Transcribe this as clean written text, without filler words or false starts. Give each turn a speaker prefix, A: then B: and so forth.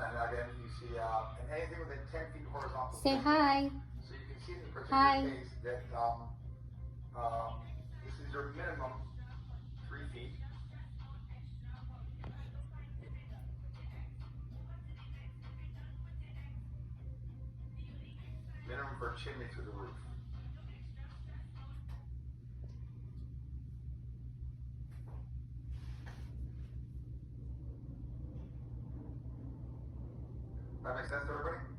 A: And again, you see, and anything within 10 feet horizontal.
B: Say hi.
A: So you can see in the
B: Hi.
A: particular case that this is your minimum 3 feet. Minimum for a chimney through the roof. That makes sense to everybody?